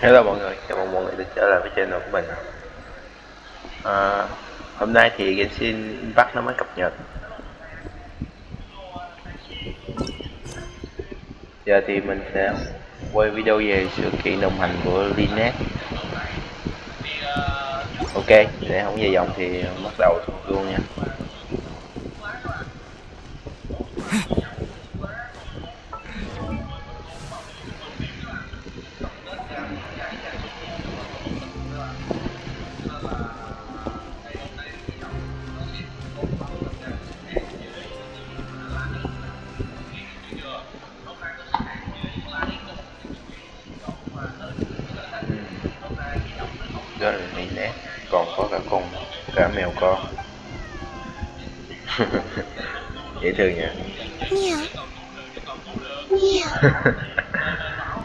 Hello mọi người, chào mừng mọi người đã trở lại với channel của mình. Hôm nay thì Genshin Impact nó mới cập nhật. Giờ thì mình sẽ quay video về sự kiện đồng hành của Lynette. Ok, để không dài dòng thì bắt đầu luôn nha. Đó là Lynette, còn có cả mèo con. Dễ thương nha. Meow. Meow.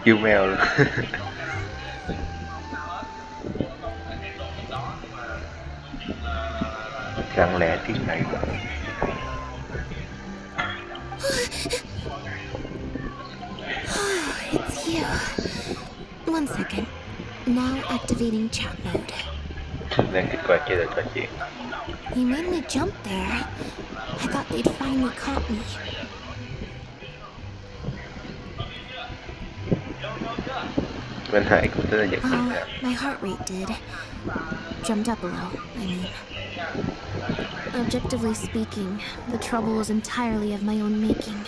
Kêu mèo luôn. Lặng lẽ tiếng này. It's you. One second. Now activating chat mode. Đang kích hoạt chế độ trò chuyện. You made me jump there. I thought they'd finally caught me. Bên Hải cũng tên là giật mình ra. My heart rate did. Jumped up a little, I mean. Objectively speaking, the trouble was entirely of my own making.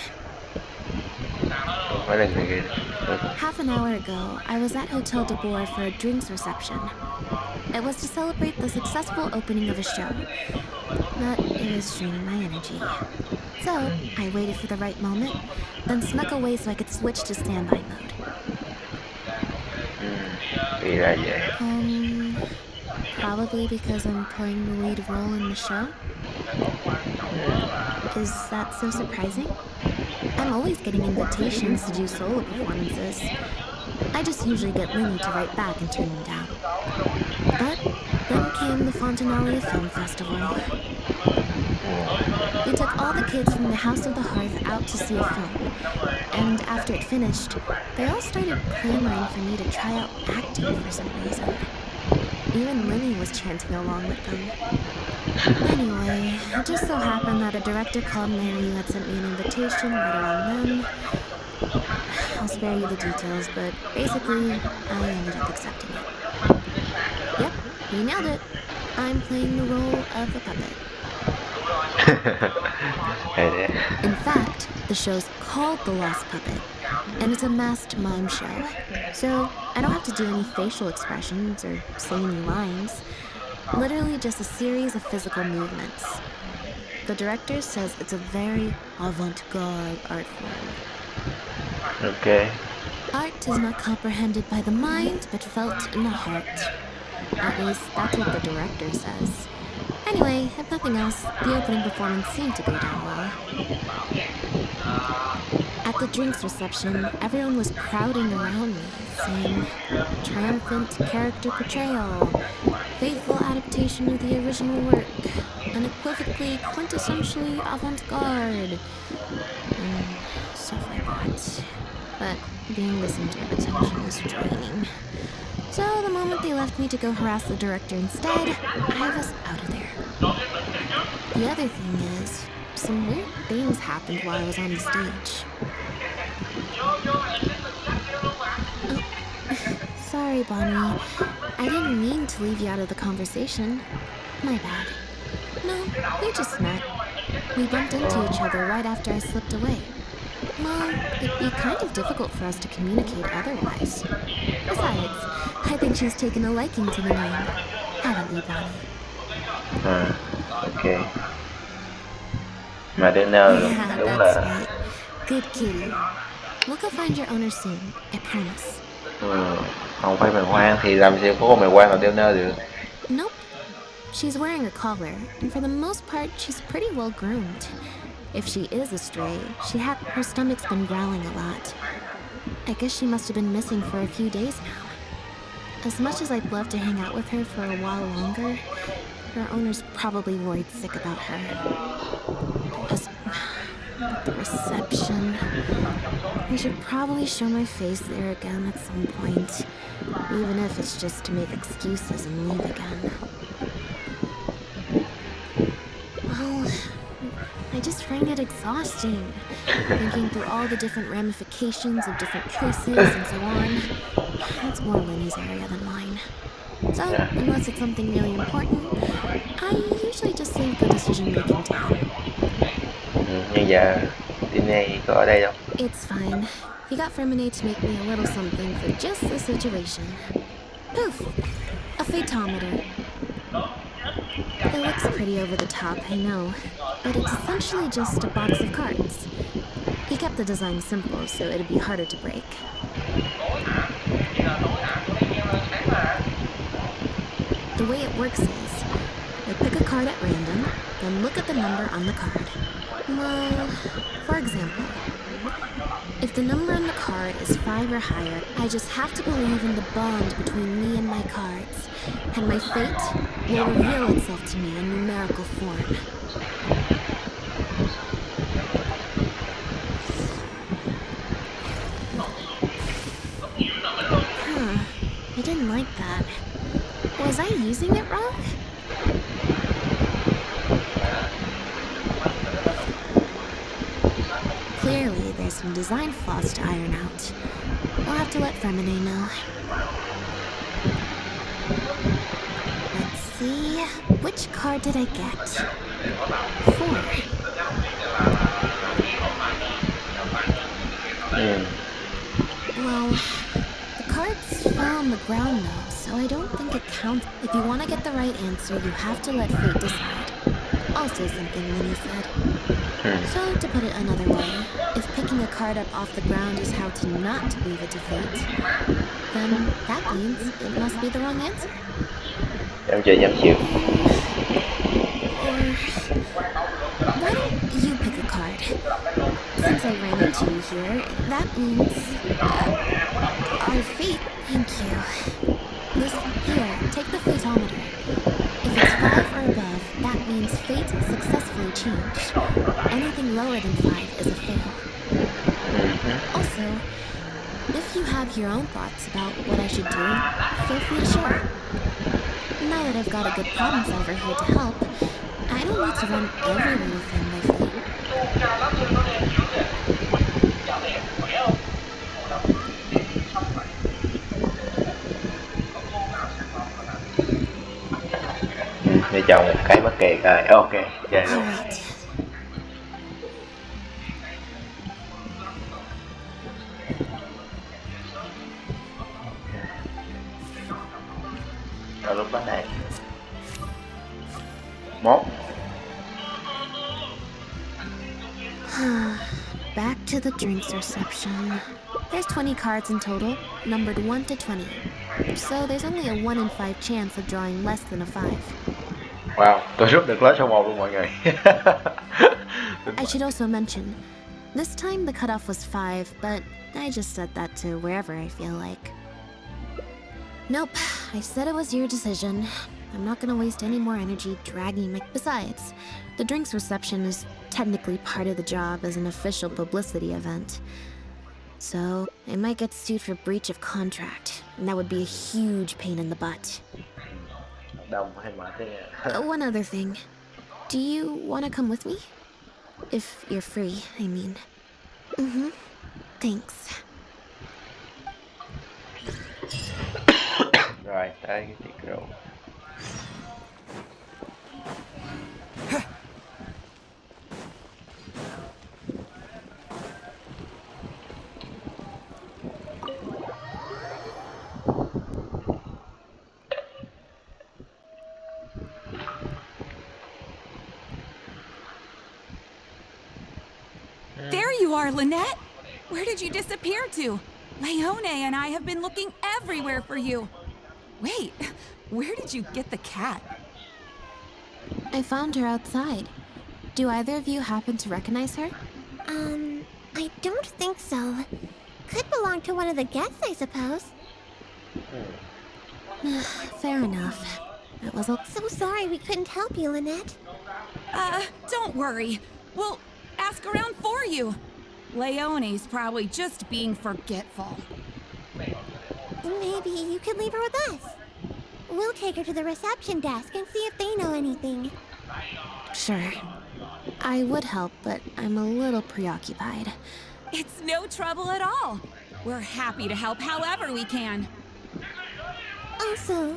Phải là người ghiền. Half an hour ago, I was at Hotel de Boer for a drinks reception. It was to celebrate the successful opening of a show, but it was draining my energy. So, I waited for the right moment, then snuck away so I could switch to standby mode. Thì ra vậy. Probably because I'm playing the lead role in the show. Is that so surprising? I'm always getting invitations to do solo performances. I just usually get Lynnie to write back and turn them down. But then came the Fontanalia Film Festival. We took all the kids from the House of the Hearth out to see a film. And after it finished, they all started clamoring for me to try out acting for some reason. Even Lynnie was chanting along with them. Anyway, it just so happened that a director called Mary had sent me an invitation right around then. I'll spare you the details, but basically, I ended up accepting it. Yep, you nailed it. I'm playing the role of a puppet. In fact, the show's called The Lost Puppet, and it's a masked mime show. So I don't have to do any facial expressions or say any lines. Literally just a series of physical movements. The director says it's a very avant-garde art form. Okay. Art is not comprehended by the mind, but felt in the heart. At least, that's what the director says. Anyway, if nothing else, the opening performance seemed to go down well. At the drinks reception, everyone was crowding around me, saying, "Triumphant character portrayal, faithful adaptation of the original work, unequivocally, quintessentially avant-garde," and stuff like that. But being the center of attention is draining. So the moment they left me to go harass the director instead, I was out of there. The other thing is, some weird things happened while I was on the stage. Oh, sorry, Bonnie. I didn't mean to leave you out of the conversation. My bad. No, we just met. We bumped into each other right after I slipped away. Well, it'd be kind of difficult for us to communicate otherwise. Besides, I think she's taken a liking to the name. Haven't you, Bonnie? Ok. Mà đến nào Yeah, đúng that's là right. Good kitty. We'll go find your owner soon, I promise. không phải mèo hoang thì làm sao có con mèo hoang nào đeo nơ được. Nope. She's wearing a collar, and for the most part, she's pretty well groomed. If she is a stray, her stomach's been growling a lot. I guess she must have been missing for a few days now. As much as I'd love to hang out with her for a while longer, her owner's probably worried sick about her. The reception. I should probably show my face there again at some point, even if it's just to make excuses and leave again. Well, I just find it exhausting, thinking through all the different ramifications of different choices and so on. That's more Lenny's area than mine. So, unless it's something really important, I usually just leave the decision-making to him. Nhưng giờ Disney có ở đây đâu. It's fine. He got Fremine to make me a little something for just the situation. Poof! A phaetometer. It looks pretty over the top, I know, but it's essentially just a box of cards. He kept the design simple, so it'd be harder to break. The way it works is, I pick a card at random, then look at the number on the card. Well, for example, if the number on the card is 5 or higher, I just have to believe in the bond between me and my cards, and my fate will reveal itself to me in numerical form. Huh, I didn't like that. Was I using it wrong? Clearly, there's some design flaws to iron out. I'll have to let Fremine know. Let's see, which card did I get? 4. Well, the cards fell on the ground though, so I don't think it counts. If you want to get the right answer, you have to let fate decide. Also something Winnie said. So, to put it another way, if picking a card up off the ground is how to not leave it to fate, then that means it must be the wrong answer. Em chơi nhắm chịu. Or, why don't you pick a card? Since I ran into you here, that means our fate. Thank you. Listen, here, take the phaetometer. If it's 5 or above, that means fate successfully changed. Anything lower than 5 is a fail. Also, if you have your own thoughts about what I should do, feel free to share. Now that I've got a good problem solver here to help, I don't need to run every little thing by fate. Để chọn một cái bất kỳ coi. Ok, chơi luôn. Alright. Rồi lúc bắt này 1. Back to the drinks reception. There's 20 cards in total, numbered 1 to 20. So there's only a 1 in 5 chance of drawing less than a 5. Wow, tôi rút được lót số 1 luôn mọi người. I should also mention, this time the cutoff was 5, but I just set that to wherever I feel like. Nope, I said it was your decision. I'm not gonna waste any more energy dragging my... Besides, the drinks reception is technically part of the job as an official publicity event. So, I might get sued for breach of contract, and that would be a huge pain in the butt. Đồng hay mệt thế. One other thing. Do you want to come with me? If you're free, I mean. Thanks. Rồi, tới cái tiệc rượu. There you are, Lynette! Where did you disappear to? Leone and I have been looking everywhere for you. Wait, where did you get the cat? I found her outside. Do either of you happen to recognize her? I don't think so. Could belong to one of the guests, I suppose. Fair enough. It was a... So sorry we couldn't help you, Lynette. Don't worry. Well, Ask around for you. Leone's probably just being forgetful. Maybe you could leave her with us. We'll take her to the reception desk and see if they know anything. Sure. I would help, but I'm a little preoccupied. It's no trouble at all. We're happy to help however we can. Also,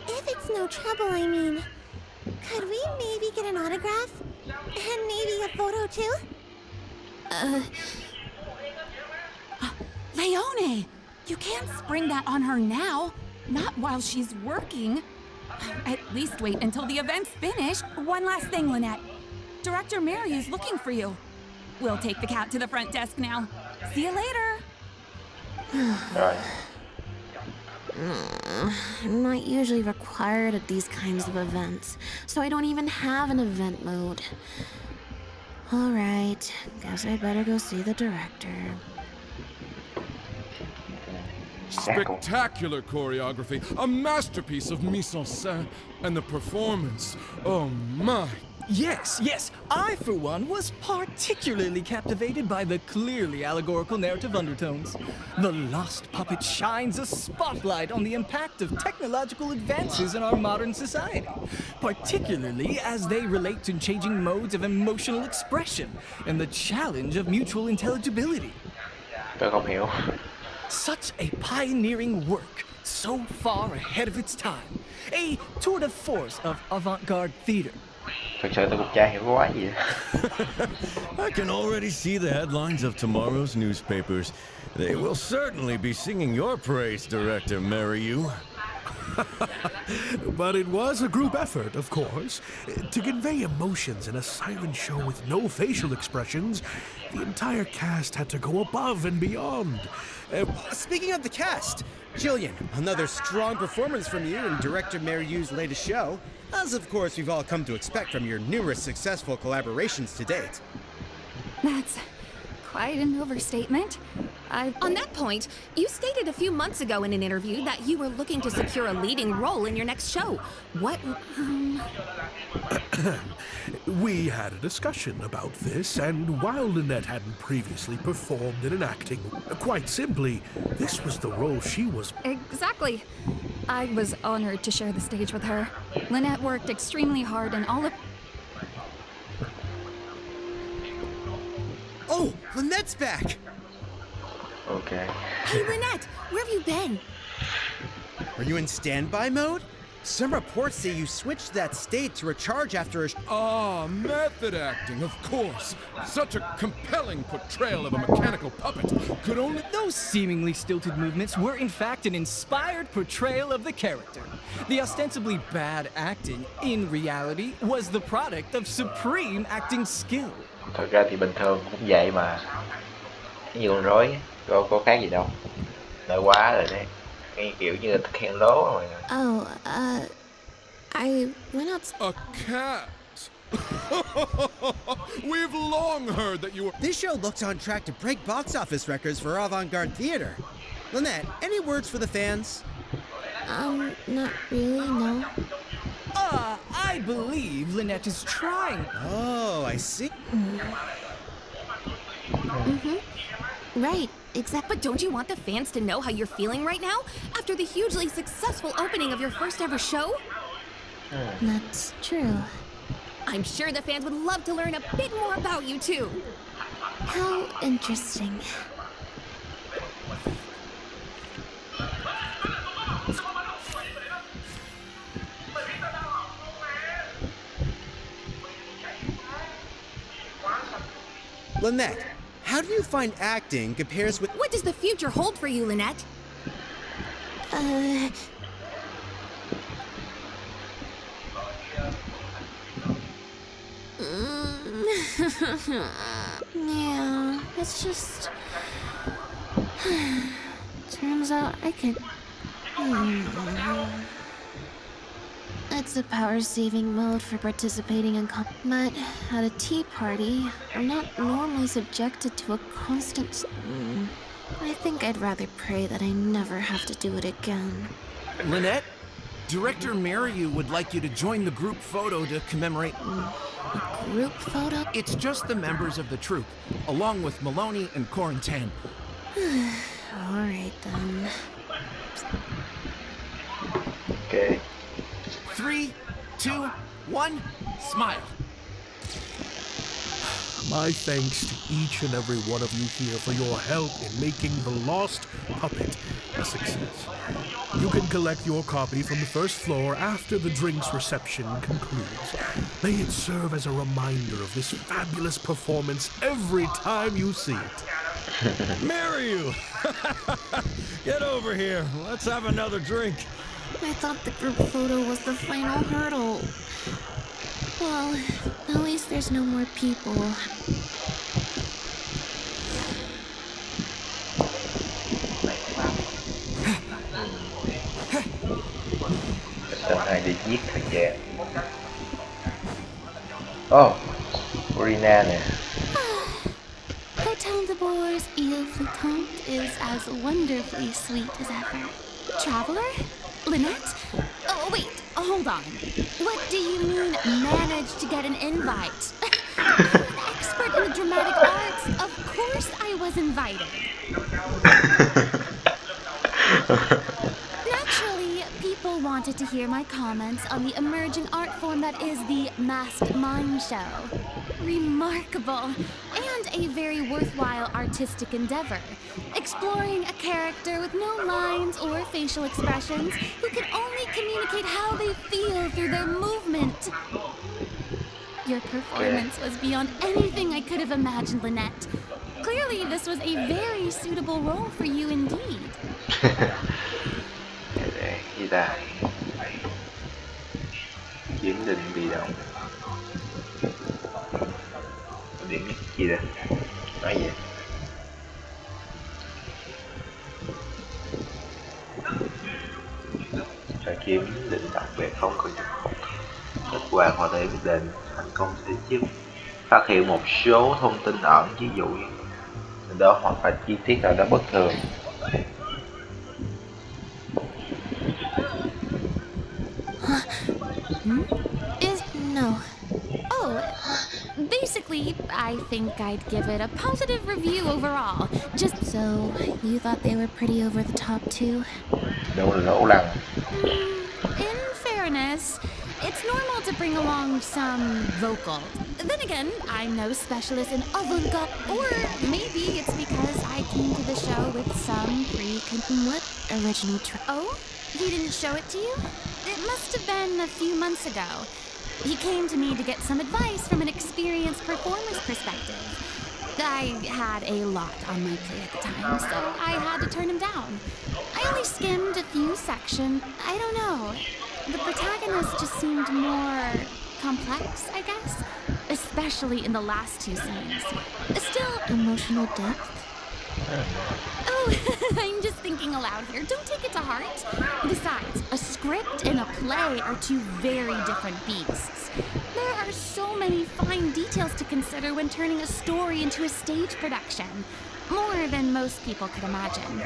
if it's no trouble, I mean, could we maybe get an autograph? And maybe a photo too? Leone! You can't spring that on her now. Not while she's working. At least wait until the event's finished. One last thing, Lynette. Director Mariu's looking for you. We'll take the cat to the front desk now. See you later. Rồi. I'm not usually required at these kinds of events, so I don't even have an event mode. Alright, guess I better go see the director. Spectacular choreography, a masterpiece of mise en scène, and the performance. Oh my. Yes, I for one was particularly captivated by the clearly allegorical narrative undertones. The Lost Puppet shines a spotlight on the impact of technological advances in our modern society, particularly as they relate to changing modes of emotional expression and the challenge of mutual intelligibility. Tôi không hiểu. Such a pioneering work, so far ahead of its time. A tour de force of avant-garde theater. Thật sự tôi cũng chả hiểu quá gì. I can already see the headlines of tomorrow's newspapers. They will certainly be singing your praise, Director Mariu. But it was a group effort, of course. To convey emotions in a silent show with no facial expressions, the entire cast had to go above and beyond. Speaking of the cast, Jillian, another strong performance from you in Director Mariu's latest show, as of course we've all come to expect from your numerous successful collaborations to date. That's quite an overstatement. On that point, you stated a few months ago in an interview that you were looking to secure a leading role in your next show. What, We had a discussion about this, and while Lynette hadn't previously performed in an acting, quite simply, this was the role she was... Exactly. I was honored to share the stage with her. Lynette worked extremely hard and all of... Oh, Lynette's back! Okay. Hey, Lynette, where have you been? Are you in standby mode? Some reports say you switched that state to recharge after a Method acting, of course. Such a compelling portrayal of a mechanical puppet could only... Those seemingly stilted movements were in fact an inspired portrayal of the character. The ostensibly bad acting, in reality, was the product of supreme acting skill. Thật ra thì bình thường cũng vậy mà. Như con rối, có khác gì đâu. Đợi quá rồi đấy. Nghe kiểu như là thực hiện lố rồi. Oh, I went out... A cat! We've long heard that you were... This show looks on track to break box office records for avant-garde theater. Lynette, any words for the fans? Not really, no. I believe Lynette is trying. Oh, I see. Right, exactly. But don't you want the fans to know how you're feeling right now? After the hugely successful opening of your first ever show? That's true. I'm sure the fans would love to learn a bit more about you too. How interesting. Lynette, how do you find acting compares with... What does the future hold for you, Lynette? Yeah, it's just... Turns out I could... It's a power-saving mode for participating in but at a tea party, I'm not normally subjected to a constant... I think I'd rather pray that I never have to do it again. Lynette, Director Mariu would like you to join the group photo to commemorate. Group photo? It's just the members of the troupe, along with Maloney and Corentin. Alright then. Ok. 3, 2, 1, smile. My thanks to each and every one of you here for your help in making The Lost Puppet a success. You can collect your copy from the first floor after the drinks reception concludes. May it serve as a reminder of this fabulous performance every time you see it. Mariu! Get over here. Let's have another drink. I thought the group photo was the final hurdle. Well, at least there's no more people. Tên hai đi giết thằng trẻ. Oh, Rina nè. Hotel de Boer's Ile Flotante is as wonderfully sweet as ever. Traveler? Lynette? Oh, wait, hold on. What do you mean, managed to get an invite? I'm an expert in the dramatic arts. Of course I was invited. Naturally, people wanted to hear my comments on the emerging art form that is the Masked Mime Show. Remarkable, and a very worthwhile artistic endeavor. Exploring a character with no lines or facial expressions who can only communicate how they feel through their movement. Your performance was beyond anything I could have imagined, Lynette. Clearly, this was a very suitable role for you indeed. Gì ta? Kiểm định bị động. Điểm gì đây? Nói gì? Phải kiểm định đặc biệt không cần kết quả có thể quyết định thành công sẽ chứ. Phát hiện một số thông tin ẩn, ví dụ như đó hoặc là chi tiết nào đó bất thường. No. Oh, basically, I think I'd give it a positive review overall. Just So, you thought they were pretty over the top too? Đúng là lỗ lăng. in fairness, it's normal to bring along some vocal. Then again, I'm no specialist in avant-garde, or maybe it's because I came to the show with some What original Oh? He didn't show it to you? It must have been a few months ago. He came to me to get some advice from an experienced performer's perspective. I had a lot on my plate at the time, so I had to turn him down. I only skimmed a few sections. I don't know. The protagonist just seemed more complex, I guess. Especially in the last two scenes. Still, emotional depth? Oh, I'm just thinking aloud here. Don't take it to heart. Besides, a script and a play are two very different beasts. There are so many fine details to consider when turning a story into a stage production. More than most people could imagine.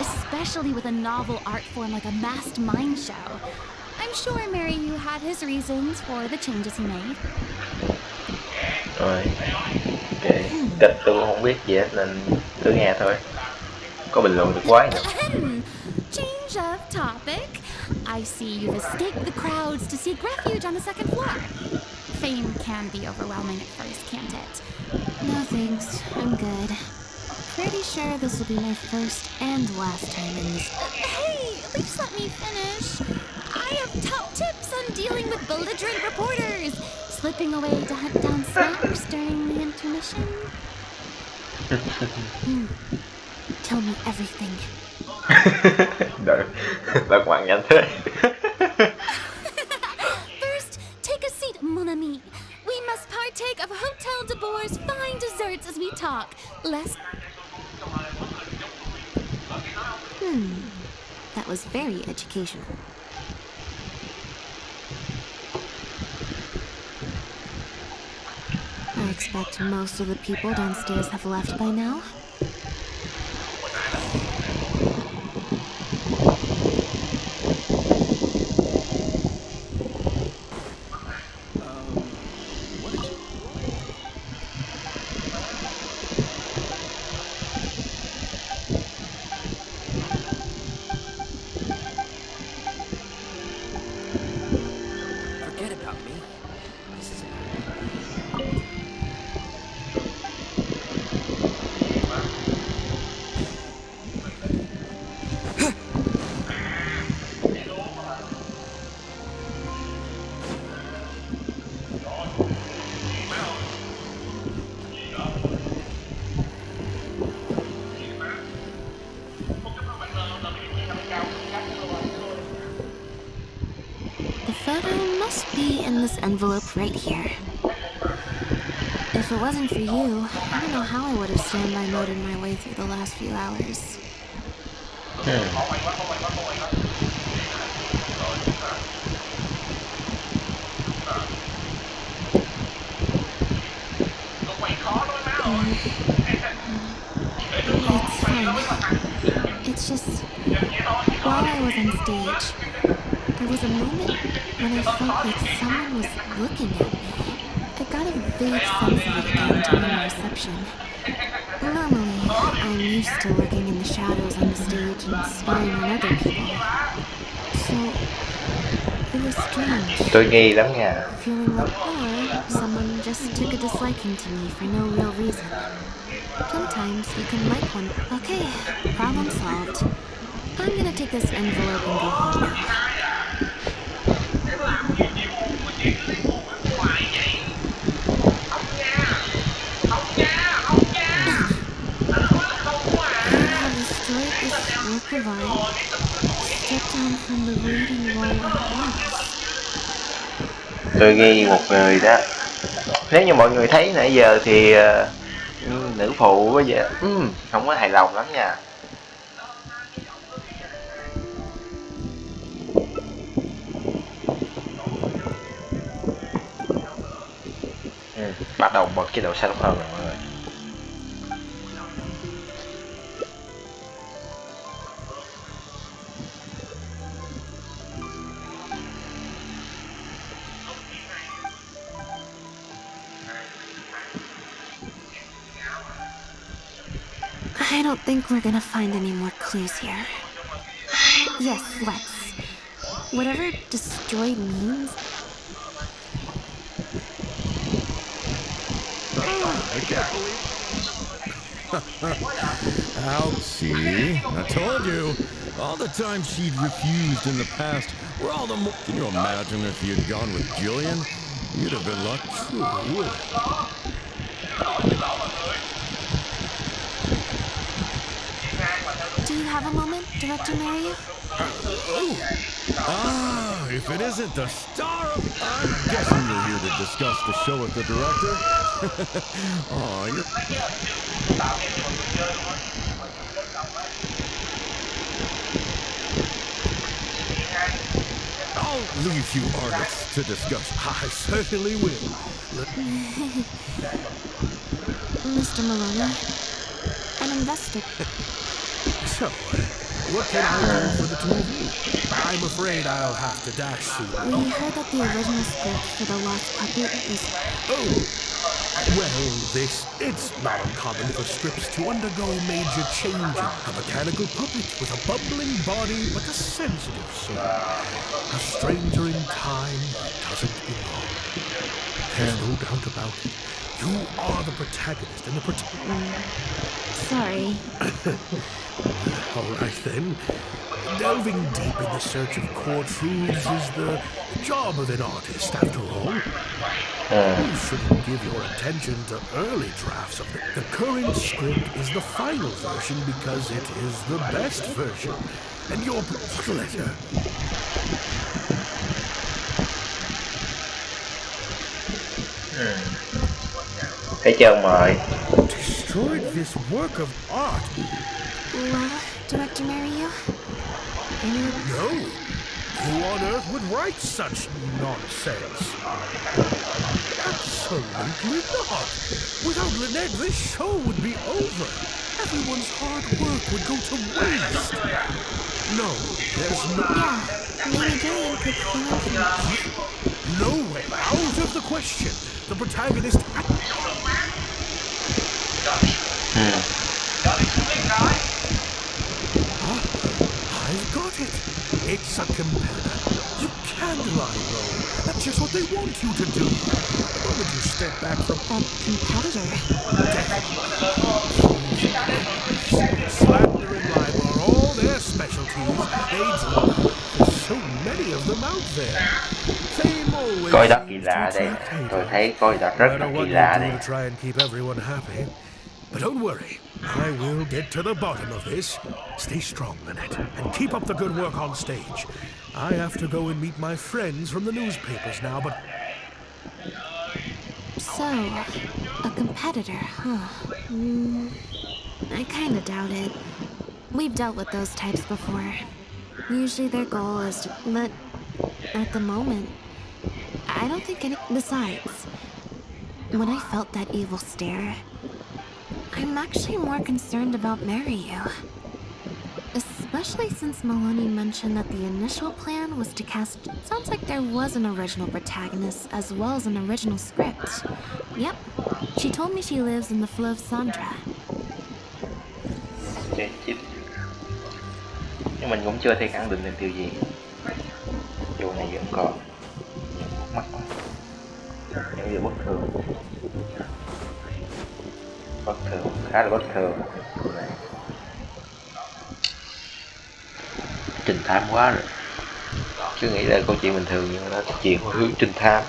Especially with a novel art form like a masked mime show. I'm sure Mariu had his reasons for the changes he made. Rồi, ok, kịch tôi cũng không biết gì hết nên cứ nghe thôi. Có bình luận được quá nhỉ? Change of topic. I see you've escaped the crowds to seek refuge on the second floor. Fame can be overwhelming at first, can't it? No thanks, I'm good. Pretty sure this will be my first and last time in this. Hey, at least let me finish. I have top tips on dealing with belligerent reporters. Slipping away to hunt down snacks during the intermission. Tell me everything. Đợi, lật mặt nhanh thế. First, take a seat, mon ami. We must partake of Hotel de Boer's fine desserts as we talk. Less. That was very educational. I expect most of the people downstairs have left by now. shadow must be in this envelope right here. If it wasn't for you, I don't know how I would have standby moded my way through the last few hours. It's fine. It's just, while I was on stage, there was a moment when I felt like someone was looking at me. I got a vague sense of it again during the reception. Normally, I'm used to looking in the shadows on the stage and spying on other people. So, it was strange. Tôi nghi lắm nha. Feeling like, or someone just took a disliking to me for no real reason. Sometimes you can like one. Okay, problem solved. I'm gonna take this envelope and go home now. Work of art, step down from the reading wall at once. Tôi nghi một người đó. Nếu như mọi người thấy nãy giờ thì nữ phụ bây giờ không có hài lòng lắm nha. Bắt đầu bật chế độ xa hơn rồi mọi người. I don't think we're gonna find any more clues here. Yes, let's. Whatever destroyed means. I can't believe Out, see? I told you. All the time she'd refused in the past were all the more... Can you imagine if you'd gone with Jillian? You'd have been lucky. Do you have a moment, Director Mario? If it isn't the star of... I'm guessing you're here to discuss the show with the director. You're... I'll leave you artists to discuss. I certainly will. Mr. Maloney, an investor. So, what can I do for the two of you? I'm afraid I'll have to dash soon. We heard that the original script for The Lost Puppet is... Oh, well, it's not uncommon for scripts to undergo major changes. A mechanical puppet with a bumbling body but a sensitive soul. A stranger in time doesn't belong. There's no doubt about it. You are the protagonist and the Sorry. All right, then. Delving deep in the search of core truths is the job of an artist, after all. You shouldn't give your attention to early drafts of it. The current script is the final version because it is the best version. And your letter. Thấy chưa ông mời? Destroyed this work of art. Well, Director Mario? No. Who on earth would write such nonsense? Absolutely not. Without Lynette, this show would be over. Everyone's hard work would go to waste. No, there's no... Yeah, maybe Gillian could fill in. No way. Out of the question. The protagonist... I've got it. It's a competitor. You can't lie low. That's just what they want you to do. The moment you step back from a competitor. Slander and libel are all their specialties. There's so many of them out there. Fame always Coi đất kỳ lạ đây. Tôi thấy coi đất rất là kỳ lạ đây. try and keep everyone happy. But don't worry, I will get to the bottom of this. Stay strong, Lynette, and keep up the good work on stage. I have to go and meet my friends from the newspapers now, but... So, a competitor, huh? I kinda doubt it. We've dealt with those types before. Usually their goal is to... But at the moment, I don't think any... Besides, when I felt that evil stare, I'm actually more concerned about Mariyu. Especially since Maloney mentioned that the initial plan was to cast... Sounds like there was an original protagonist as well as an original script. Yep, she told me she lives in the flow of Sandra. Nhưng mình cũng chưa thể khẳng định được điều gì. Dù này vẫn còn mắc những điều bất thường, khá là bất thường. Trinh thám quá rồi, cứ nghĩ là câu chuyện bình thường nhưng mà nó chuyển hướng trinh thám.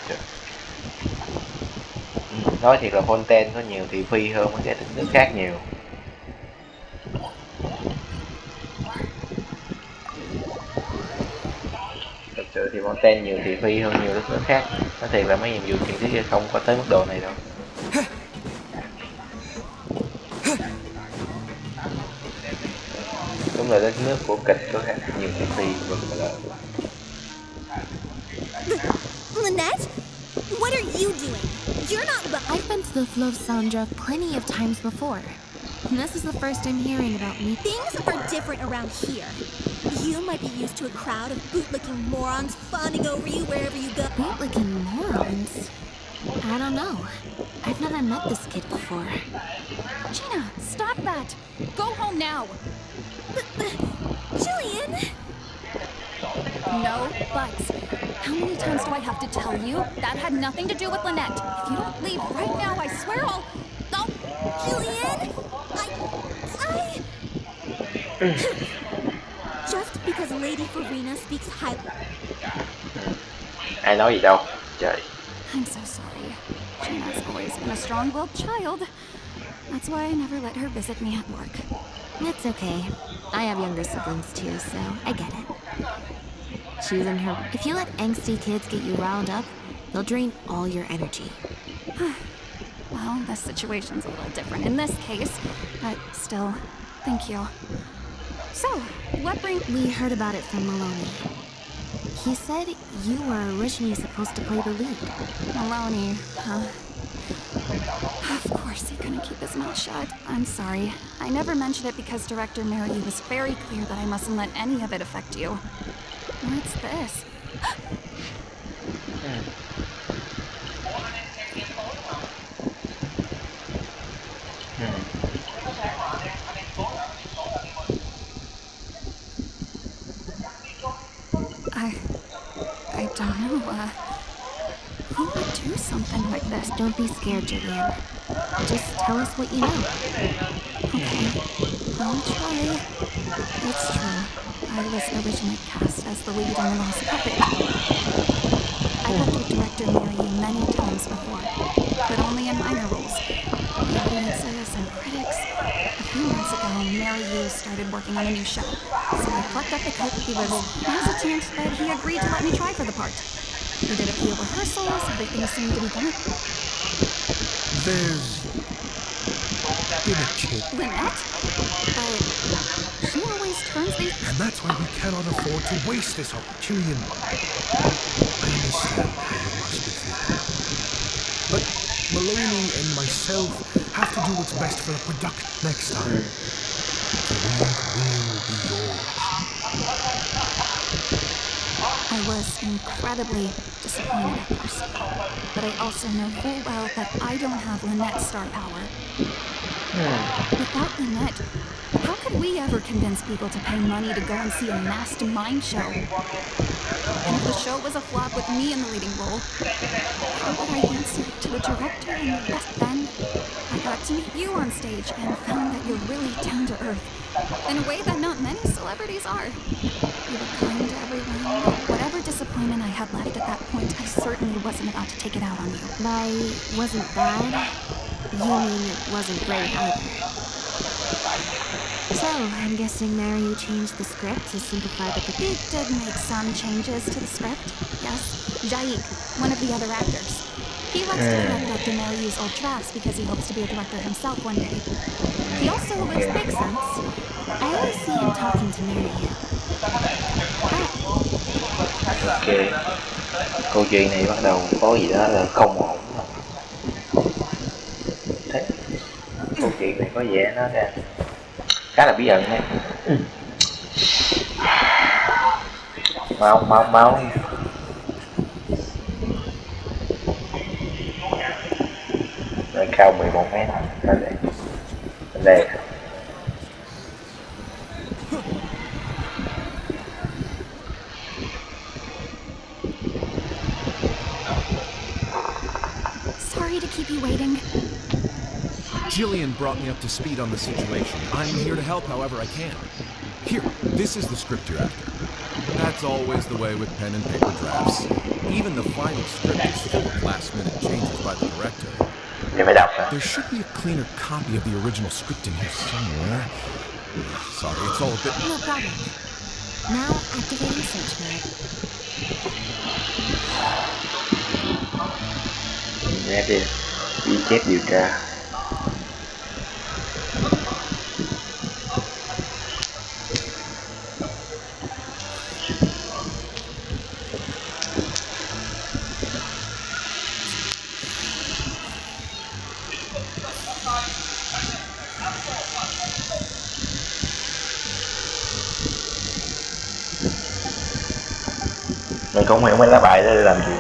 Nói thiệt là Fontaine có nhiều thị phi hơn mấy cái nước khác nhiều. Thật sự thì Fontaine nhiều thị phi hơn nhiều nước khác. Nói thiệt là mấy nhiệm vụ chuyện thứ không có tới mức độ này đâu. Đúng là đất nước của kịch có nhiều thị phi và là... Lynette? What are you doing? You're not... I've been to the flow of Sandra plenty of times before. This is the first I'm hearing about me. Things are different around here. You might be used to a crowd of bootlicking morons fawning over you wherever you go. Bootlicking morons? I don't know. I've never met this kid before. Gina, stop that! Go home now! Jillian! No buts. How many times do I have to tell you? That had nothing to do with Lynette. If you don't leave right now, I swear I'll... Jillian! Just because Lady Farina speaks high... Ai nói gì đâu, trời. I'm so sorry. Gina's always been a strong-willed child. That's why I never let her visit me at work. It's okay. I have younger siblings too, so I get it. She's in her... If you let angsty kids get you riled up, they'll drain all your energy. Well, the situation's a little different in this case, but still, thank you. So, what brings... We heard about it from Maloney. He said you were originally supposed to play the lead. Maloney, huh? Of course he couldn't keep his mouth shut. I'm sorry. I never mentioned it because Director Mariyu was very clear that I mustn't let any of it affect you. What's this? I don't know, who would do something like this? Don't be scared, Jillian. Just tell us what you know. Okay, I'll try. It's true. I was originally cast as the lead in The Lost Puppet. I worked with Director Mariyu many times before, but only in minor roles. The audiences and critics. A few months ago, Mariyu started working on a new show, so I plucked up the coat. He was hesitant, but he agreed to let me try for the part. We did a few rehearsals, everything seemed to be done. There's been a change. Lynette? She always turns these... And that's why we cannot afford to waste this opportunity. I understand how you must be feeling. But Maloney and myself have to do what's best for the production next time. The lead will be yours. I was incredibly disappointed at first, but I also know full well that I don't have Lynette's star power. Without Lynette, how could we ever convince people to pay money to go and see a masked mind show? And if the show was a flop with me in the leading role, how would I answer to the director? And then I got to meet you on stage and found that you're really down to earth, in a way that not many celebrities are. You were kind to everyone. Whatever disappointment I had left at that point, I certainly wasn't about to take it out on you. I wasn't bad. You mean it wasn't great either. So, I'm guessing, Mary, you changed the script to simplify the... He did make some changes to the script, yes. Jaik, one of the other actors. He likes to collect Dr. Mariu's old drafts because he hopes to be a director himself one day. He also Which makes sense. I always see him talking to Mariu. Ok, câu chuyện này bắt đầu có gì đó là không ổn. Thế câu chuyện này có vẻ nó đang khá là bí ẩn đấy. Máu nơi cao 11 mét đây. Sorry to keep you waiting. Jillian brought me up to speed on the situation. I'm here to help however I can. Here, this is the script you're after. That's always the way with pen and paper drafts. Even the final script is full of last-minute changes by the director. There should be a cleaner copy of the original script in here somewhere. Sorry, it's all a bit... No problem. Now activating search mode. Nghe đi, ghi chép điều tra. Mày không hiểu mấy lá bài đó để làm gì?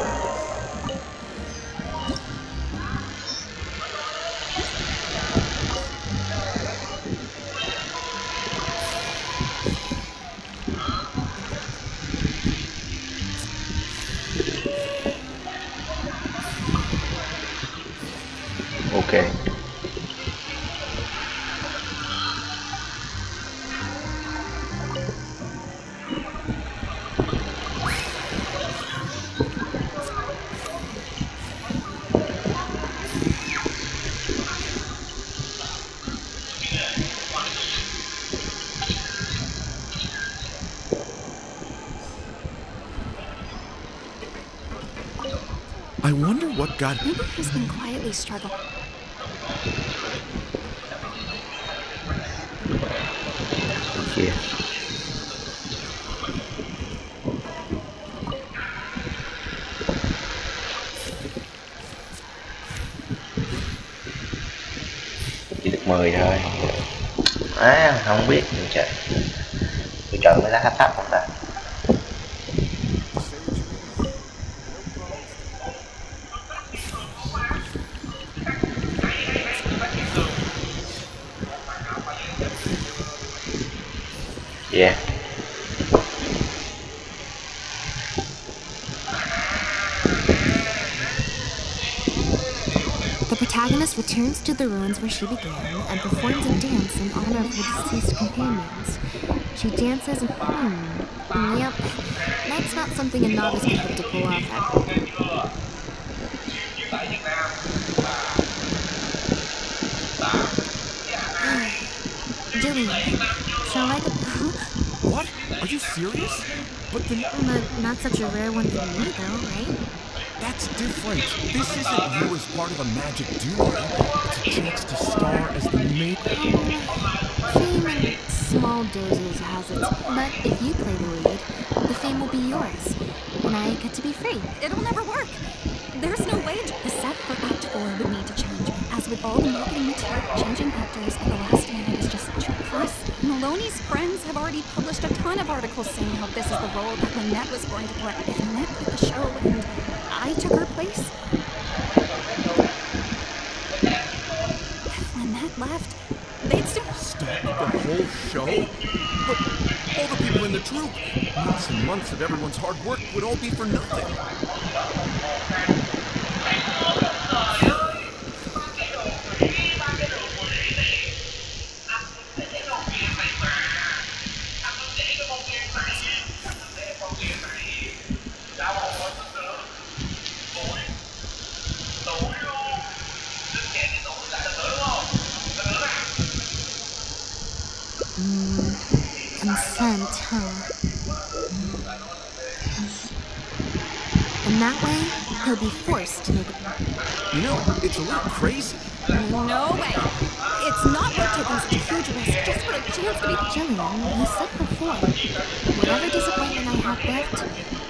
Ok. I wonder what got... Maybe he's been quietly struggling. Kìa. Chỉ được 10 thôi. Không biết mình trời. Tôi chọn mấy lá thấp không ta? Yeah. The protagonist returns to the ruins where she began and performs a dance in honor of her deceased companions. She dances and yep, that's not something a novice can hope to pull off. Jillian, shall I... What? Are you serious? But the... Not such a rare one for me, though, right? That's different. This isn't you as part of a magic duo. It's a chance to star as the main... Fame in small doses has it, but if you play the lead, the fame will be yours, and I get to be free. It'll never work. There's no way the set for Act 4 would need to change. As with all the marketing material, changing actors at the last minute is just too... Plus, Maloney's friends have already published a ton of articles saying how this is the role that Lynette was going to play. If Lynette quit the show and I took her place... If Lynette left, they'd still... Stop the whole show? But all the people in the troupe, months and months of everyone's hard work would all be for nothing. can't, huh? And that way, he'll be forced to make it. You know, it's a little crazy. No way. It's not worth taking such a huge risk just for a chance to be. Jillian, you said before, whatever disappointment I had left,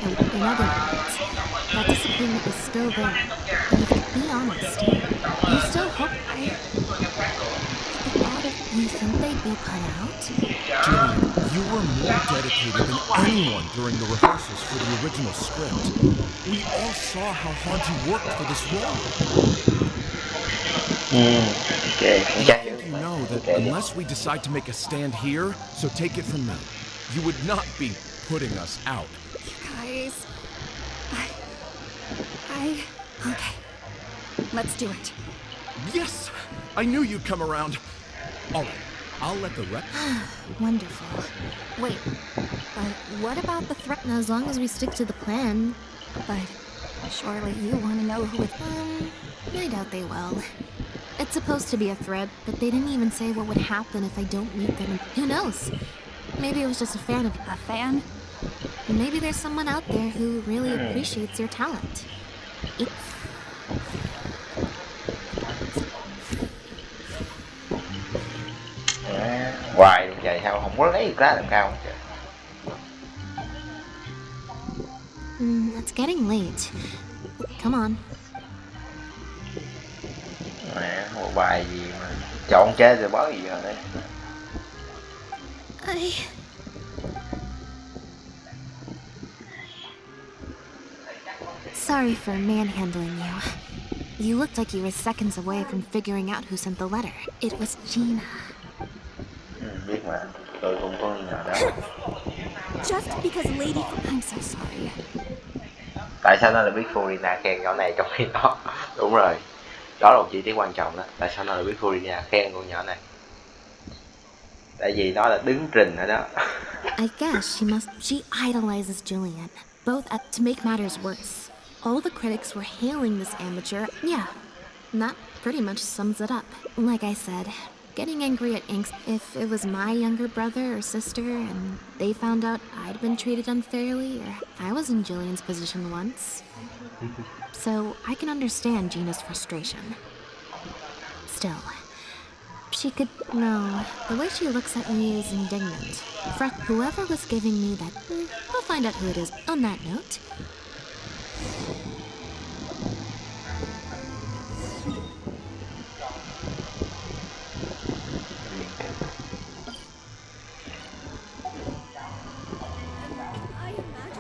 in other words, that disappointment is still there. And be honest, you still hope you think they'd be put out? Jillian, you were more dedicated than anyone during the rehearsals for the original script. We all saw how hard you worked for this role. Okay. And I think you know that unless we decide to make a stand here, so take it from me, you would not be putting us out. Guys, okay, let's do it. Yes! I knew you'd come around. All right, I'll let the rep. Wonderful. Wait, but what about the threat? As long as we stick to the plan. But surely you want to know who it... I doubt they will. It's supposed to be a threat, but they didn't even say what would happen if I don't meet them. Who knows? Maybe it was just a fan of... A fan? Maybe there's someone out there who really appreciates your talent. Hoài luôn vậy sao không có lấy được lá làm cao không trời. It's getting late. Come on. Mẹ, một bài gì mà chọn chế rồi bó gì giờ đây. Sorry for manhandling you. You looked like you were seconds away from figuring out who sent the letter. It was Gina. Biết mà, tôi cũng có nghi ngờ đó. Just because Lady... I'm so sorry. Tại sao nó lại biết Furina khen nhỏ này trong khi đó? Đúng rồi, đó là một chi tiết quan trọng đó. Tại sao nó lại biết Furina khen con nhỏ này? Tại vì nó là đứng trình ở đó. I guess she idolizes Jillian, both to make matters worse. All the critics were hailing this amateur. Yeah, and that pretty much sums it up. Like I said, getting angry at Inks if it was my younger brother or sister and they found out I'd been treated unfairly or I was in Jillian's position once. So I can understand Gina's frustration. Still, she could... No, the way she looks at me is indignant. Whoever was giving me that... We'll find out who it is. On that note...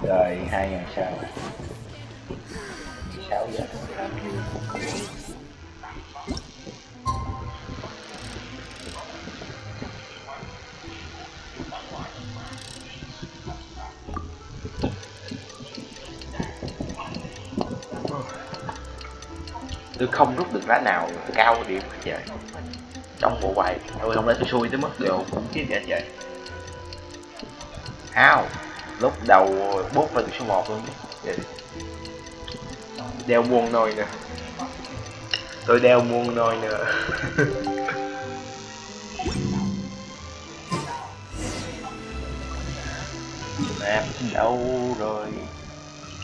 Rồi 2 ngày sau 6 giờ. Tôi không rút được lá nào cao điểm hết trời. Trong bộ bài tôi không lẽ tôi xui tới mức đều cũng chết cả trời. How? Lúc đầu bút phải được số 1 luôn chứ. Đeo muôn nôi nè. Tôi đeo muôn nôi nè. Map đâu rồi?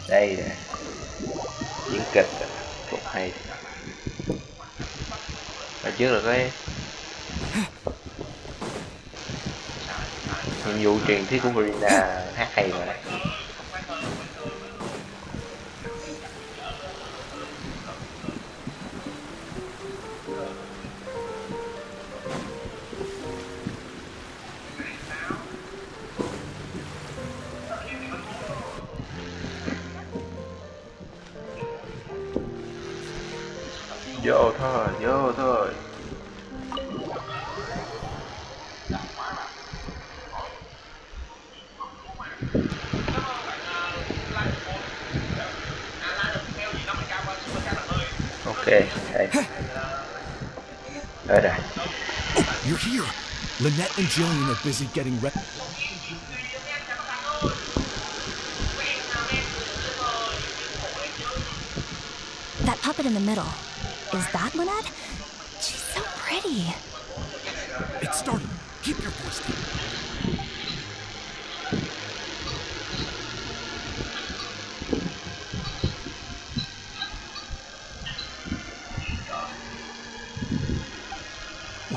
Đây nè. Diễn kịch cũng hay. Hồi trước là cái nhiệm vụ truyền thuyết của Marina hát hay mà. Vô thôi, vô thôi. Okay, hey. Rồi. Oh, you're here. Lynette and Jillian are busy getting ready. That puppet in the middle. Is that Lynette? She's so pretty. It's starting. Keep your voice down.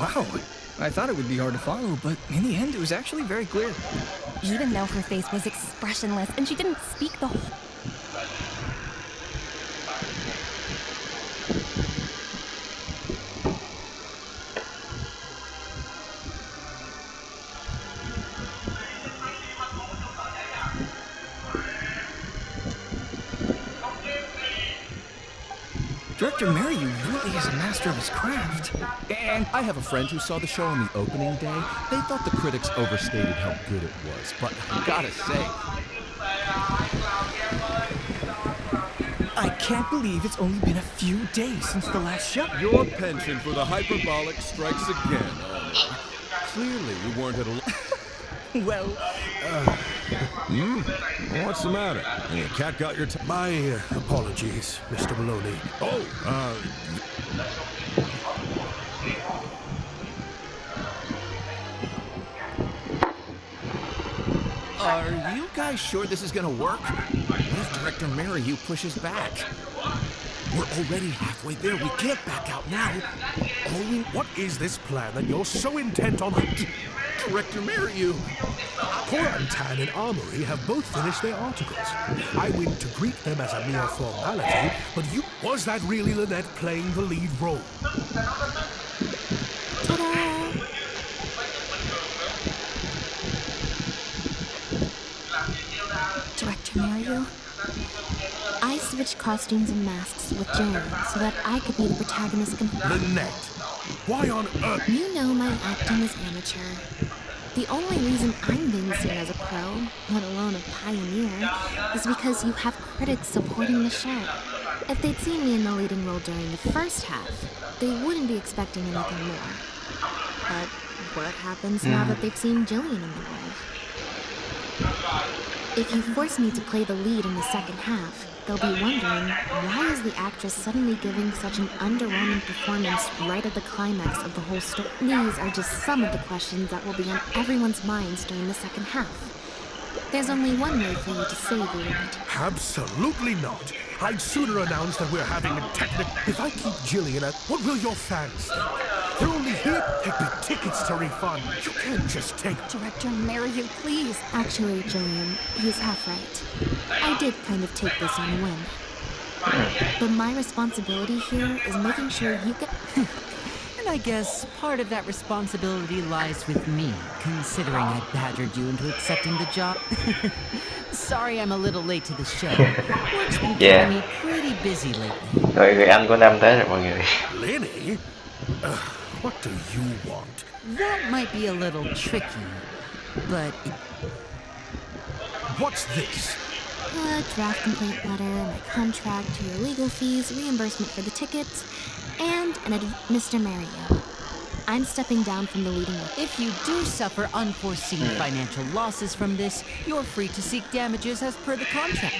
Wow. I thought it would be hard to follow, but in the end, it was actually very clear. Even though her face was expressionless and she didn't speak the whole... Director Merriu really is a master of his craft. And I have a friend who saw the show on the opening day. They thought the critics overstated how good it was, but I gotta say, I can't believe it's only been a few days since the last show. Your penchant for the hyperbolic strikes again, Ollie. Clearly you weren't at a... Well, What's the matter? Your cat got your... My apologies, Mr. Maloney. are you guys sure this is gonna work? What if Director Merriu pushes back? We're already halfway there. We can't back out now. What is this plan that you're so intent on? Director Merriu! Korantan and Armory have both finished their articles. I went to greet them as a mere formality, but was that really Lynette playing the lead role? Ta-da! Director Merriu, I switched costumes and masks with Jillian so that I could be the protagonist. Lynette, why on earth? You know my acting is amateur. The only reason I'm being seen as a pro, let alone a pioneer, is because you have critics supporting the show. If they'd seen me in the leading role during the first half, they wouldn't be expecting anything more. But what happens now that they've seen Jillian in the role? If you force me to play the lead in the second half, they'll be wondering, why is the actress suddenly giving such an underwhelming performance right at the climax of the whole story? These are just some of the questions that will be on everyone's minds during the second half. There's only one way for you to save your image. Absolutely not. I'd sooner announce that we're having a technical... If I keep Jillian at... What will your fans think? They're only here to pick the tickets to refund. You can't just take... Director Merriu, please. Actually, Jillian, he's half right. I did kind of take this on a whim. But my responsibility here is making sure you get... And I guess part of that responsibility lies with me, considering I badgered you into accepting the job. Sorry I'm a little late to the show. Work's been keeping me pretty busy lately. Rồi người anh của năm tới rồi mọi người. Lenny? What do you want? That might be a little tricky, but... What's this? A draft complaint letter, my contract, your legal fees, reimbursement for the tickets, and Mr. Merriu. I'm stepping down from the leading role. If you do suffer unforeseen financial losses from this, you're free to seek damages as per the contract.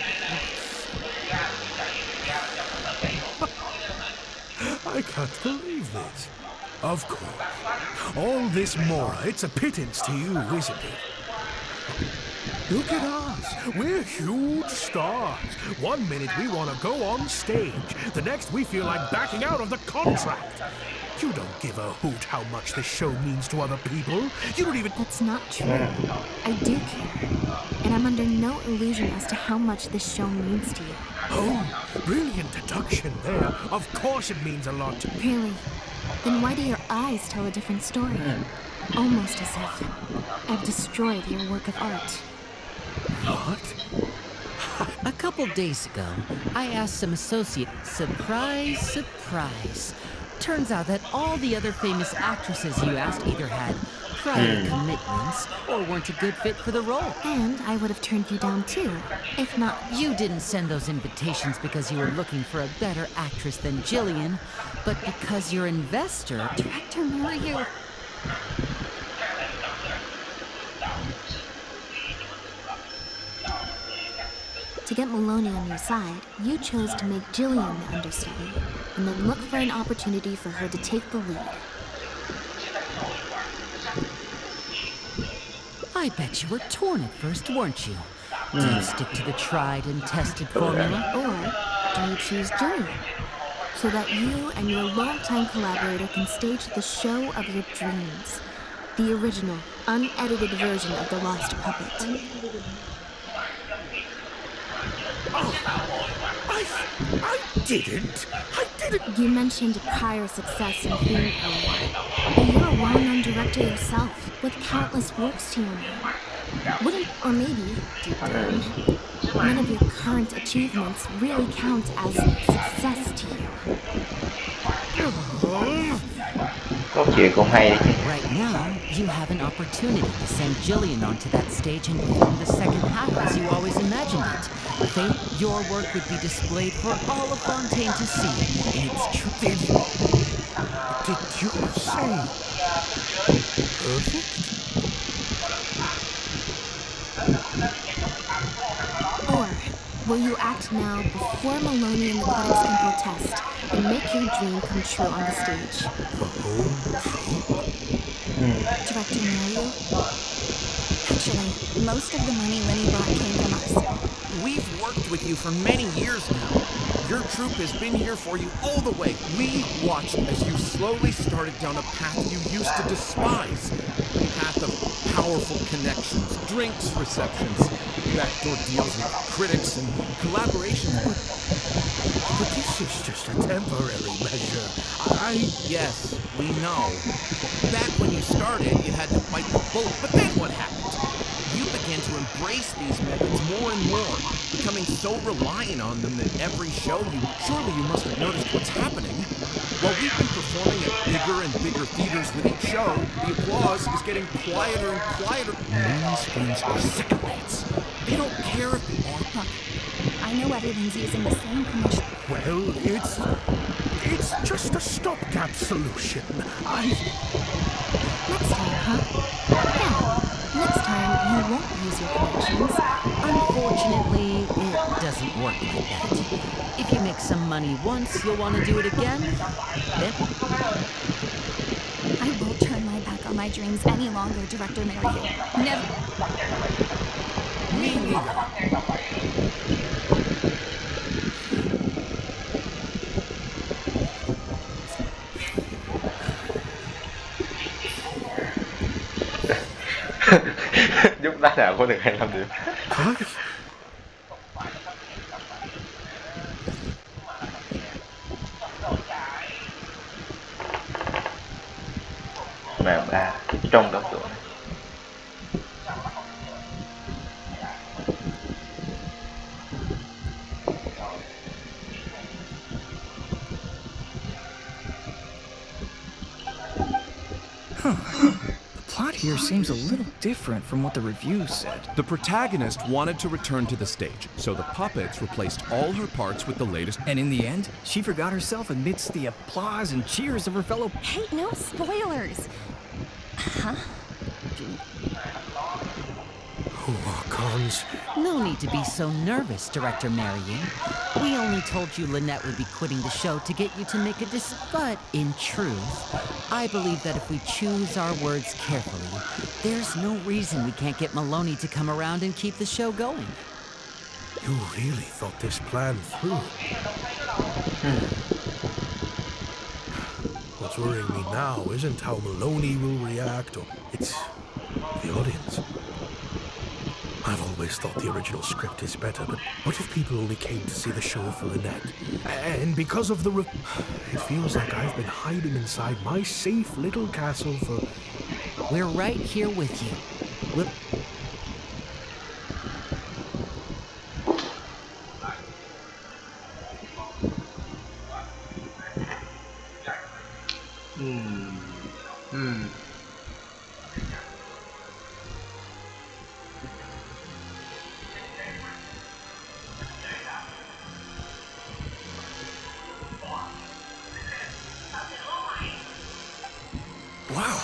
I can't believe this. Of course. All this more, it's a pittance to you, isn't it? Look at us. We're huge stars. One minute we want to go on stage. The next we feel like backing out of the contract. You don't give a hoot how much this show means to other people. You don't even... That's not true. I do care. And I'm under no illusion as to how much this show means to you. Oh, brilliant deduction there. Of course it means a lot to... Really? Then why do your eyes tell a different story? Almost as if I've destroyed your work of art. What? A couple days ago, I asked some associate, surprise, surprise. Turns out that all the other famous actresses you asked either had prior commitments or weren't a good fit for the role. And I would have turned you down too, if not... You didn't send those invitations because you were looking for a better actress than Jillian, but because your investor, Director Merriu... To get Maloney on your side, you chose to make Jillian the understudy, and then look for an opportunity for her to take the lead. I bet you were torn at first, weren't you? Do you stick to the tried and tested formula? Or do you choose Jillian? so that you and your longtime collaborator can stage the show of your dreams. The original, unedited version of The Lost Puppet. I didn't. You mentioned prior success in film career, but you're a well-known director yourself, with countless works to your name. Wouldn't, or maybe, deep down, none of your current achievements really count as success to you? Câu chuyện cũng hay đấy chứ. Right now, you have an opportunity to send Jillian onto that stage and perform the second half as you always imagined it. Faith, your work would be displayed for all of Fontaine to see. It's true. Did you say perfect? Or will you act now before Maloney and the critics can protest and make your dream come true on the stage? Director Mario? Actually, most of the money Lenny brought came from us. We've worked with you for many years now. Your troupe has been here for you all the way. We watched as you slowly started down a path you used to despise. A path of powerful connections, drinks receptions, backdoor deals with critics, and collaborations. But this is just a temporary measure. Yes, we know. Back when you started, you had to bite the bullet, but then what happened? You began to embrace these methods more and more, becoming so reliant on them that every show surely you must have noticed what's happening. While we've been performing at bigger and bigger theaters with each show, the applause is getting quieter and quieter. These friends are sycophants. They don't care if the art... Look, I know everyone's using the same commercial. Well, it's just a stopgap solution. Next time, huh? Yeah, next time you won't use your connections. Unfortunately, it doesn't work like that. If you make some money once, you'll want to do it again. I won't turn my back on my dreams any longer, Director Mario. Never. Me neither. Giúp đá nào có được 25 điểm. Màn 3 trong đó tượng. Plot here seems a little different from what the reviews said. The protagonist wanted to return to the stage, so the puppets replaced all her parts with the latest. And in the end, she forgot herself amidst the applause and cheers of her fellow... Hey, no spoilers. Huh? Cons. No need to be so nervous, Director Marion. We only told you Lynette would be quitting the show to get you to make a But in truth, I believe that if we choose our words carefully, there's no reason we can't get Maloney to come around and keep the show going. You really thought this plan through. What's worrying me now isn't how Maloney will react, or it's the audience. I've always thought the original script is better, but what if people only came to see the show for Lynette? And because of the it feels like I've been hiding inside my safe little castle for... We're right here with you. Wow.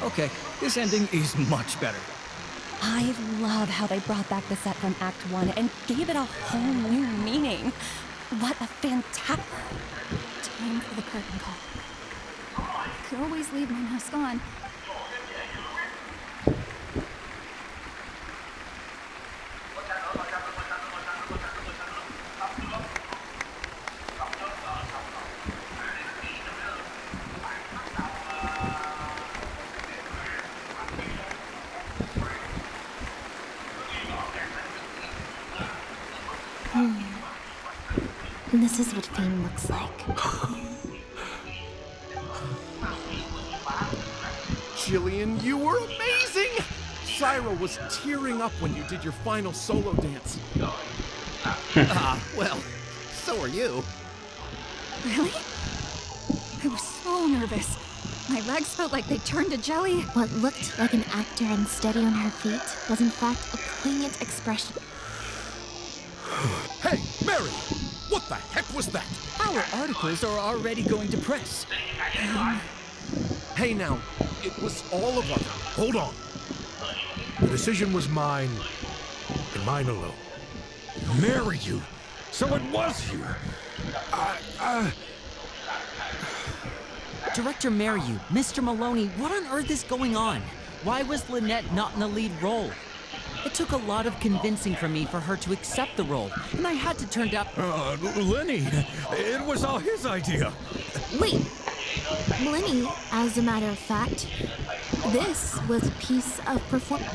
Okay, this ending is much better. I love how they brought back the set from Act 1 and gave it a whole new meaning. What a fantastic... Time for the curtain call. Could always leave my mask on. This is what fame looks like. Jillian, you were amazing! Syra was tearing up when you did your final solo dance. Well, so are you. Really? I was so nervous. My legs felt like they turned to jelly. What looked like an actor unsteady on her feet was in fact a poignant expression. Hey, Mary! What the heck was that? Our articles are already going to press. Hey now, it was all of us. Hold on. The decision was mine, and mine alone. Marry you. So it was you. Director Mariu, Mr. Maloney, what on earth is going on? Why was Lynette not in the lead role? It took a lot of convincing from me for her to accept the role, and I had to turn down. Lenny, it was all his idea. Wait! Lenny, as a matter of fact, this was a piece of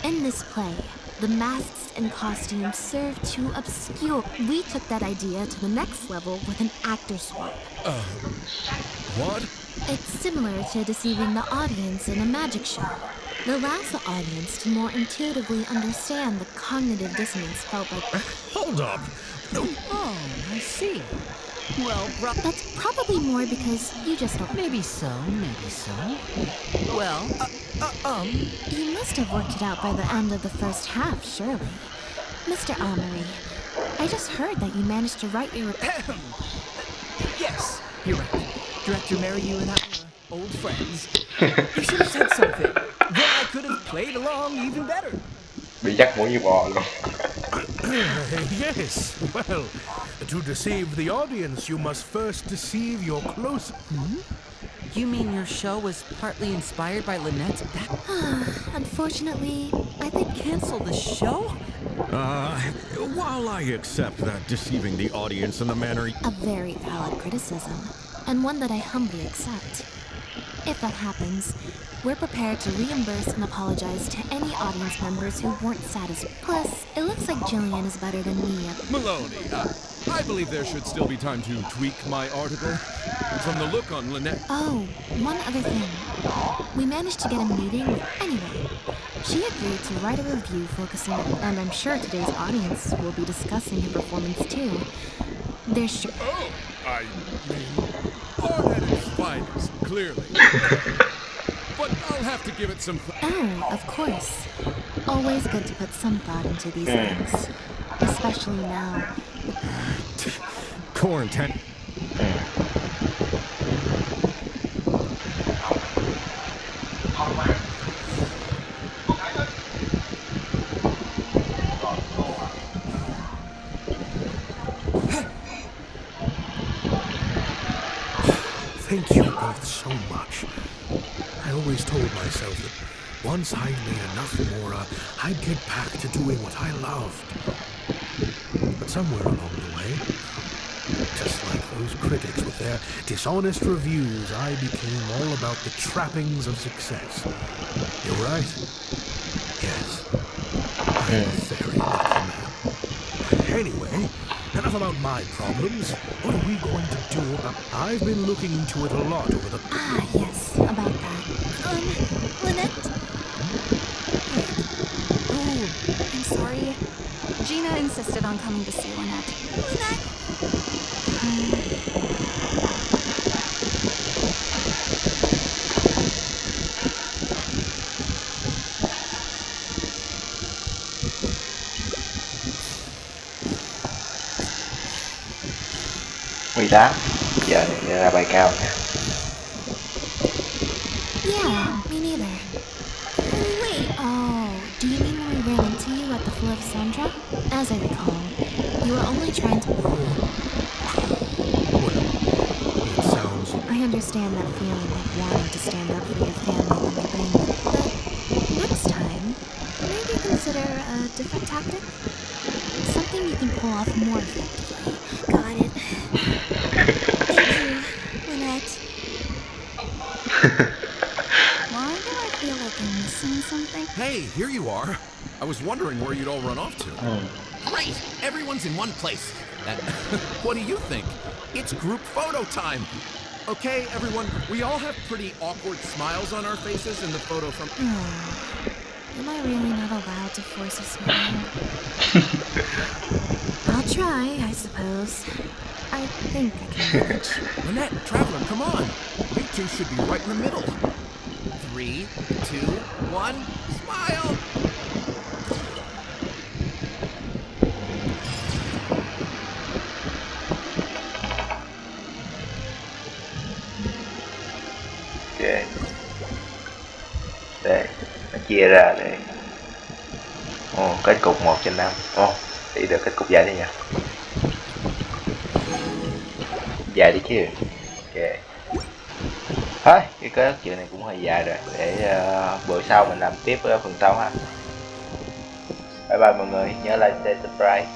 in this play. The masks and costumes served to obscure. We took that idea to the next level with an actor swap. What? It's similar to deceiving the audience in a magic show. It allows the audience to more intuitively understand the cognitive dissonance felt by... Hold up. Oh, I see. Well, That's probably more because you just don't... maybe so, maybe so. Well, You must have worked it out by the end of the first half, surely. Mr. Amory, I just heard that you managed to write your... Yes, you're right. Director Mariu and I are old friends. You should have said something. Then I could have played along even better. Bị dắt mũi như bò luôn. Yes, well, to deceive the audience, you must first deceive your close... you mean your show was partly inspired by Lynette's back? Unfortunately, I think cancel the show? While I accept that deceiving the audience in the manner... a very valid criticism, and one that I humbly accept. If that happens, we're prepared to reimburse and apologize to any audience members who weren't satisfied. Plus, it looks like Jillian is better than me at... Maloney, I believe there should still be time to tweak my article. From the look on Lynette... Oh, one other thing. We managed to get a meeting with... Anyway, she agreed to write a review focusing on... And I'm sure today's audience will be discussing her performance too. There's... Oh, I mean... art at its finest, clearly. But I'll have to give it some... Oh, of course. Always good to put some thought into these things. Especially now. Quarantine. Thank you both so much. I always told myself that once I'd made enough more, I'd get back to doing what I loved. But somewhere along the way, just like those critics with their dishonest reviews, I became all about the trappings of success. You're right. Yes, I'm a very lucky man. Anyway, enough about my problems. What are we going to do about... I've been looking into it a lot over the... Ah, yes, about that. Lynette? Oh, I'm sorry. Gina insisted on coming to see Lynette. Lynette? Giờ ra bài cao nè. Yeah, me neither. Wait, oh, do you mean when we ran into you at the Floor of Sandra? As I recall, you were only trying to... Well, it sounds... I understand that feeling of wanting to stand up for your family and everything, but next time, maybe consider a different tactic? Something you can pull off more effectively. Got it. Thank you, Lynette. Why do I feel like I'm missing something? Hey, here you are. I was wondering where you'd all run off to. Great! Everyone's in one place. What do you think? It's group photo time. Okay, everyone, we all have pretty awkward smiles on our faces in the photo from... Am I really not allowed to force a smile? I'll try, I suppose. I think I can manage. Lynette, Traveler, come on. You two should be right in the middle. 3, 2, 1, smile! Ok. Đây, nó chia ra đây. Kết cục 1/5. Đi được kết cục dài đi nha. Dài đi chứ. Ok. Thôi, cái kết chuyện này cũng hơi dài rồi. Để bữa sau mình làm tiếp ở phần sau ha. Bye bye mọi người, nhớ like, share, subscribe.